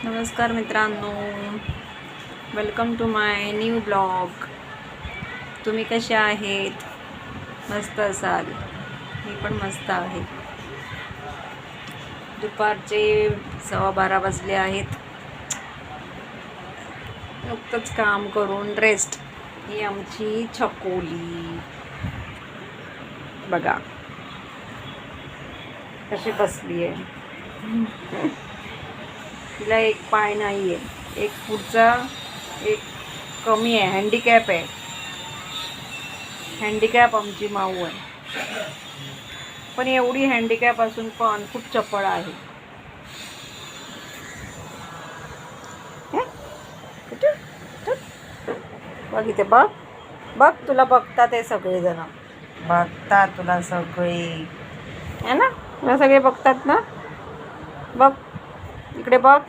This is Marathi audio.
नमस्कार मित्रांनो, welcome to my new blog. तुम्ही कसे आहेत? मस्त असाल. मी पण मस्त आहे. दुपारचे 12:15 वाजले आहेत. नुकतंच काम करून रेस्ट. ही आमची छकोली बघा कशी बसली आहे. तिला एक पाय नाही आहे, एक पुढचा एक कमी आहे, हँडिकॅप आहे. हँडिकॅप आमची माऊ आहे, पण एवढी हँडिकॅप असून पण खूप चपळ आहे. बघ इथे, बघ बघ, तुला बघतात आहे सगळेजण, बघतात तुला सगळे आहे ना, तुला सगळे बघतात ना. बघ इकडे, बघ.